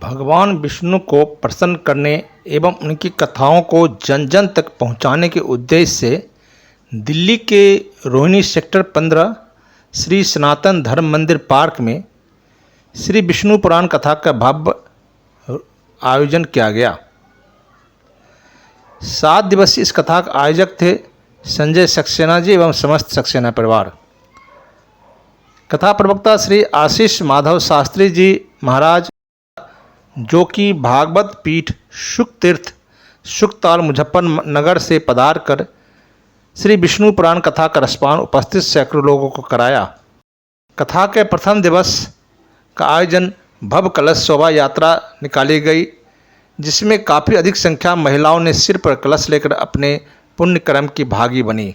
भगवान विष्णु को प्रसन्न करने एवं उनकी कथाओं को जन जन तक पहुंचाने के उद्देश्य से दिल्ली के रोहिणी सेक्टर 15 श्री सनातन धर्म मंदिर पार्क में श्री विष्णु पुराण कथा का भव्य आयोजन किया गया। 7 दिवसीय इस कथा के आयोजक थे संजय सक्सेना जी एवं समस्त सक्सेना परिवार। कथा प्रवक्ता श्री आशीष माधव शास्त्री जी महाराज, जो कि भागवत पीठ शुकतीर्थ शुकताल मुजफ्फरनगर से पधार कर श्री विष्णु पुराण कथा का रसपान उपस्थित सैकड़ों लोगों को कराया। कथा के प्रथम दिवस का आयोजन भव्य कलश शोभा यात्रा निकाली गई, जिसमें काफ़ी अधिक संख्या महिलाओं ने सिर पर कलश लेकर अपने पुण्य कर्म की भागी बनी।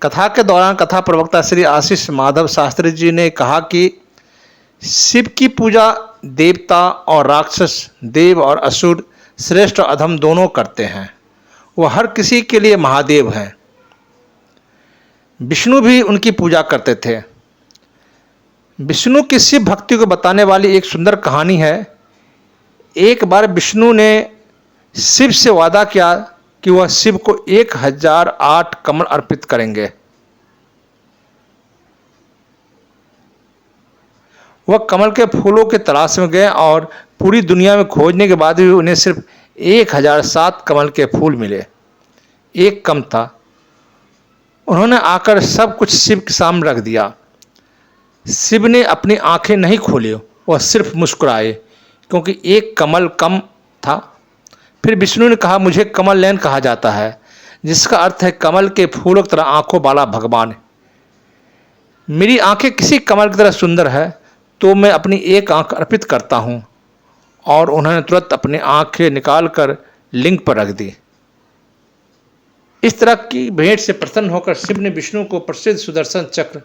कथा के दौरान कथा प्रवक्ता श्री आशीष माधव शास्त्री जी ने कहा कि शिव की पूजा देवता और राक्षस, देव और असुर, श्रेष्ठ और अधम दोनों करते हैं। वह हर किसी के लिए महादेव हैं। विष्णु भी उनकी पूजा करते थे। विष्णु की शिव भक्ति को बताने वाली एक सुंदर कहानी है। एक बार विष्णु ने शिव से वादा किया कि वह शिव को 1008 कमल अर्पित करेंगे। वह कमल के फूलों के तलाश में गए और पूरी दुनिया में खोजने के बाद भी उन्हें सिर्फ 1007 कमल के फूल मिले। एक कम था। उन्होंने आकर सब कुछ शिव के सामने रख दिया। शिव ने अपनी आंखें नहीं खोली, वह सिर्फ मुस्कुराए, क्योंकि एक कमल कम था। फिर विष्णु ने कहा, मुझे कमल नयन कहा जाता है, जिसका अर्थ है कमल के फूलों की तरह आंखों वाला भगवान। मेरी आंखें किसी कमल की तरह सुंदर है, तो मैं अपनी एक आंख अर्पित करता हूँ। और उन्होंने तुरंत अपनी आंखें निकालकर लिंग पर रख दी। इस तरह की भेंट से प्रसन्न होकर शिव ने विष्णु को प्रसिद्ध सुदर्शन चक्र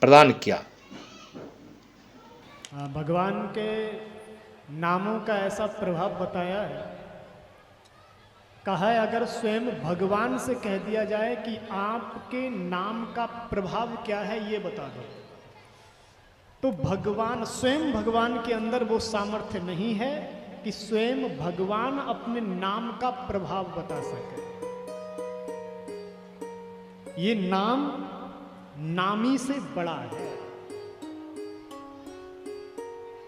प्रदान किया। भगवान के नामों का ऐसा प्रभाव बताया है। कहा है, अगर स्वयं भगवान से कह दिया जाए कि आपके नाम का प्रभाव क्या है, ये बता दो, तो भगवान, स्वयं भगवान के अंदर वो सामर्थ्य नहीं है कि स्वयं भगवान अपने नाम का प्रभाव बता सके। ये नाम नामी से बड़ा है,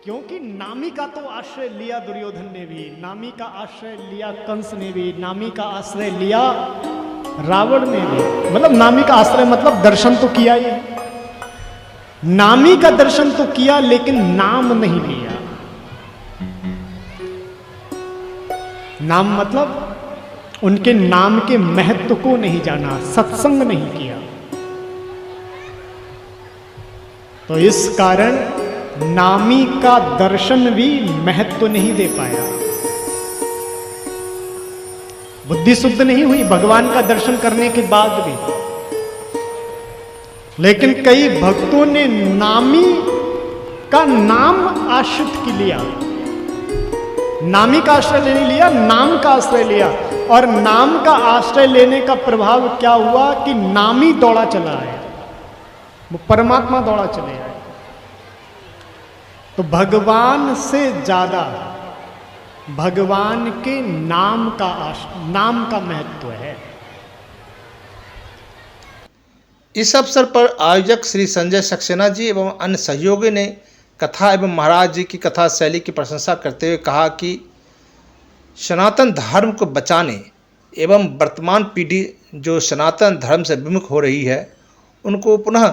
क्योंकि नामी का तो आश्रय लिया दुर्योधन ने भी, नामी का आश्रय लिया कंस ने भी, नामी का आश्रय लिया रावण ने भी। मतलब नामी का आश्रय मतलब दर्शन तो किया ही, नामी का दर्शन तो किया, लेकिन नाम नहीं लिया। नाम मतलब उनके नाम के महत्व को नहीं जाना, सत्संग नहीं किया। तो इस कारण नामी का दर्शन भी महत्व नहीं दे पाया। बुद्धि शुद्ध नहीं हुई भगवान का दर्शन करने के बाद भी। लेकिन कई भक्तों ने नामी का नाम आश्रित की लिया, नामी का आश्रय नहीं लिया, नाम का आश्रय लिया। और नाम का आश्रय लेने का प्रभाव क्या हुआ कि नामी दौड़ा चला आया, वो परमात्मा दौड़ा चले आए। तो भगवान से ज्यादा भगवान के नाम का महत्व है। इस अवसर पर आयोजक श्री संजय सक्सेना जी एवं अन्य सहयोगी ने कथा एवं महाराज जी की कथा शैली की प्रशंसा करते हुए कहा कि सनातन धर्म को बचाने एवं वर्तमान पीढ़ी जो सनातन धर्म से विमुख हो रही है, उनको पुनः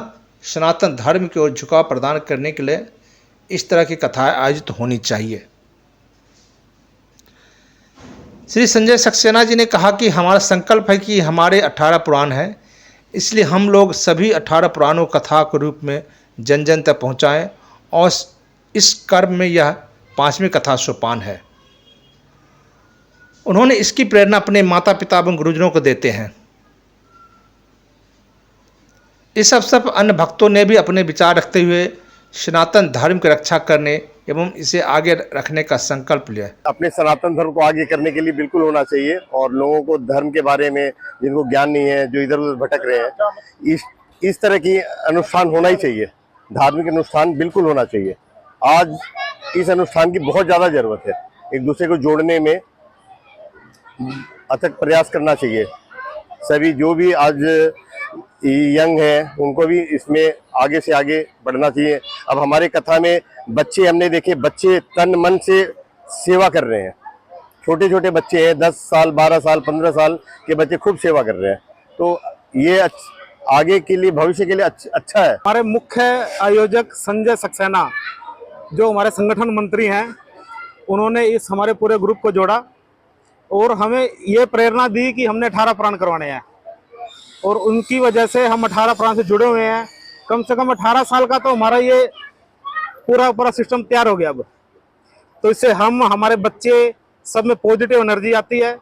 सनातन धर्म की ओर झुकाव प्रदान करने के लिए इस तरह की कथाएं आयोजित होनी चाहिए। श्री संजय सक्सेना जी ने कहा कि हमारा संकल्प है कि हमारे 18 पुराण हैं, इसलिए हम लोग सभी 18 पुराणों कथा के रूप में जन जन तक पहुँचाएँ और इस कर्म में यह 5वीं कथा सोपान है। उन्होंने इसकी प्रेरणा अपने माता पिता एवं गुरुजनों को देते हैं। इस अवसर पर अन्य भक्तों ने भी अपने विचार रखते हुए सनातन धर्म की रक्षा करने एवं इसे आगे रखने का संकल्प लिया। अपने सनातन धर्म को आगे करने के लिए बिल्कुल होना चाहिए और लोगों को धर्म के बारे में जिनको ज्ञान नहीं है, जो इधर उधर भटक रहे हैं, इस तरह की अनुष्ठान होना ही चाहिए। धार्मिक अनुष्ठान बिल्कुल होना चाहिए। आज इस अनुष्ठान की बहुत ज़्यादा जरूरत है। एक दूसरे को जोड़ने में अथक प्रयास करना चाहिए। सभी जो भी आज यंग है उनको भी इसमें आगे से आगे बढ़ना चाहिए। अब हमारे कथा में बच्चे हमने देखे, बच्चे तन मन से सेवा कर रहे हैं। छोटे छोटे बच्चे हैं, 10 साल 12 साल 15 साल के बच्चे खूब सेवा कर रहे हैं। तो ये आगे के लिए, भविष्य के लिए अच्छा है। हमारे मुख्य आयोजक संजय सक्सेना जो हमारे संगठन मंत्री हैं, उन्होंने इस हमारे पूरे ग्रुप को जोड़ा और हमें ये प्रेरणा दी कि हमने 18 प्राण करवाने हैं और उनकी वजह से हम 18 प्राण से जुड़े हुए हैं। कम से कम 18 साल का तो हमारा ये पूरा सिस्टम तैयार हो गया अब। तो इससे हमारे बच्चे सब में पॉजिटिव एनर्जी आती है।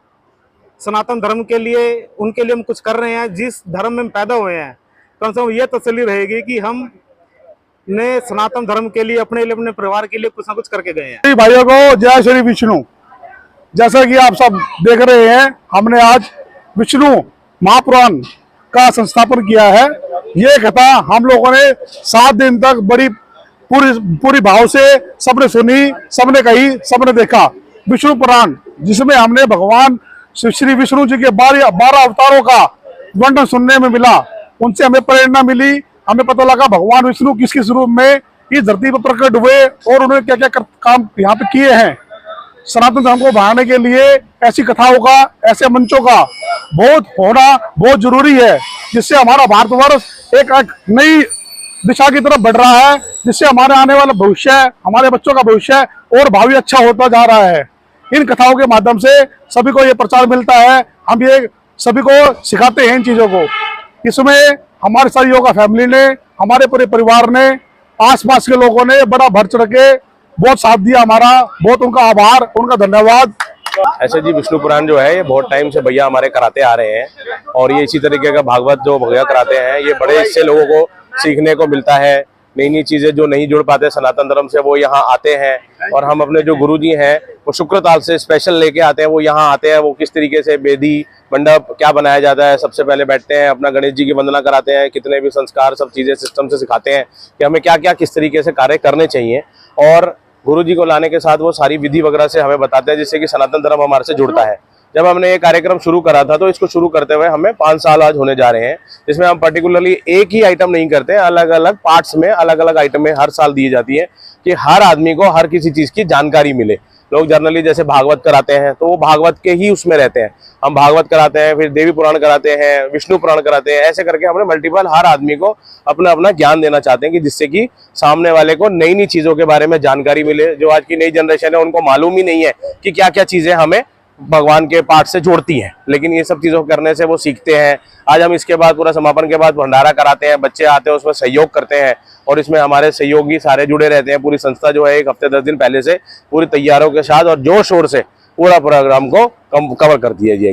सनातन धर्म के लिए, उनके लिए हम कुछ कर रहे हैं। जिस धर्म में हम पैदा हुए हैं, कम से कम ये तसल्ली रहेगी कि हम ने सनातन धर्म के लिए, अपने लिए, अपने परिवार के लिए कुछ ना कुछ करके गए हैं। भाइयों को जय श्री विष्णु। जैसा कि आप सब देख रहे हैं, हमने आज विष्णु महापुराण का संस्थापन किया है। ये कथा हम लोगों ने 7 दिन तक बड़ी पूरी भाव से सबने सुनी, सबने कही, सबने देखा। विष्णु पुराण, जिसमें हमने भगवान श्री विष्णु जी के 12 अवतारों का वर्णन सुनने में मिला। उनसे हमें प्रेरणा मिली। हमें पता लगा भगवान विष्णु किस किस रूप में इस धरती पर प्रकट हुए और उन्होंने क्या क्या काम यहाँ पे किए हैं। सनातन धर्म को बढ़ाने के लिए ऐसी कथाओं का, ऐसे मंचों का बहुत होना बहुत जरूरी है, जिससे हमारा भारतवर्ष एक नई दिशा की तरफ बढ़ रहा है, जिससे हमारे आने वाला भविष्य, हमारे बच्चों का भविष्य और भावी अच्छा होता जा रहा है। इन कथाओं के माध्यम से सभी को ये प्रचार मिलता है। हम ये सभी को सिखाते हैं इन चीजों को। इसमें हमारे सारी योगा फैमिली ने, हमारे पूरे परिवार ने, आसपास के लोगों ने बड़ा बढ़ चढ़ के बहुत साथ दिया हमारा। बहुत उनका आभार, उनका धन्यवाद। ऐसे जी विष्णु पुराण जो है ये बहुत टाइम से भैया हमारे कराते आ रहे हैं और ये इसी तरीके का भागवत जो भैया कराते हैं, ये बड़े इससे लोगों को सीखने को मिलता है। नई नई चीजें जो नहीं जुड़ पाते सनातन धर्म से, वो यहाँ आते हैं। और हम अपने जो गुरुजी हैं वो शुक्रताल से स्पेशल लेके आते हैं, वो यहाँ आते हैं। वो किस तरीके से वेदी मंडप क्या बनाया जाता है, सबसे पहले बैठते हैं, अपना गणेश जी की वंदना कराते हैं, कितने भी संस्कार सब चीजें सिस्टम से सिखाते हैं कि हमें क्या क्या किस तरीके से कार्य करने चाहिए। और गुरु जी को लाने के साथ वो सारी विधि वगैरह से हमें बताते हैं, जिससे कि सनातन धर्म हमारे से जुड़ता है। जब हमने ये कार्यक्रम शुरू करा था तो इसको शुरू करते हुए हमें 5 साल आज होने जा रहे हैं, जिसमें हम पर्टिकुलरली एक ही आइटम नहीं करते, अलग अलग पार्ट्स में अलग अलग आइटमें हर साल दी जाती है कि हर आदमी को हर किसी चीज की जानकारी मिले। लोग जनरली जैसे भागवत कराते हैं तो वो भागवत के ही उसमें रहते हैं, हम भागवत कराते हैं, फिर देवी पुराण कराते हैं, विष्णु पुराण कराते हैं। ऐसे करके हमने मल्टीपल हर आदमी को अपना अपना ज्ञान देना चाहते हैं कि जिससे कि सामने वाले को नई नई चीजों के बारे में जानकारी मिले। जो आज की नई जनरेशन है उनको मालूम ही नहीं है कि क्या क्या चीजें हमें भगवान के पाठ से जोड़ती हैं, लेकिन ये सब चीजों को करने से वो सीखते हैं। आज हम इसके बाद पूरा समापन के बाद भंडारा कराते हैं, बच्चे आते हैं, उसमें सहयोग करते हैं और इसमें हमारे सहयोगी सारे जुड़े रहते हैं। पूरी संस्था जो है 1 हफ्ते 10 दिन पहले से पूरी तैयारियों के साथ और जोर शोर से पूरा प्रोग्राम को कवर करती है जी।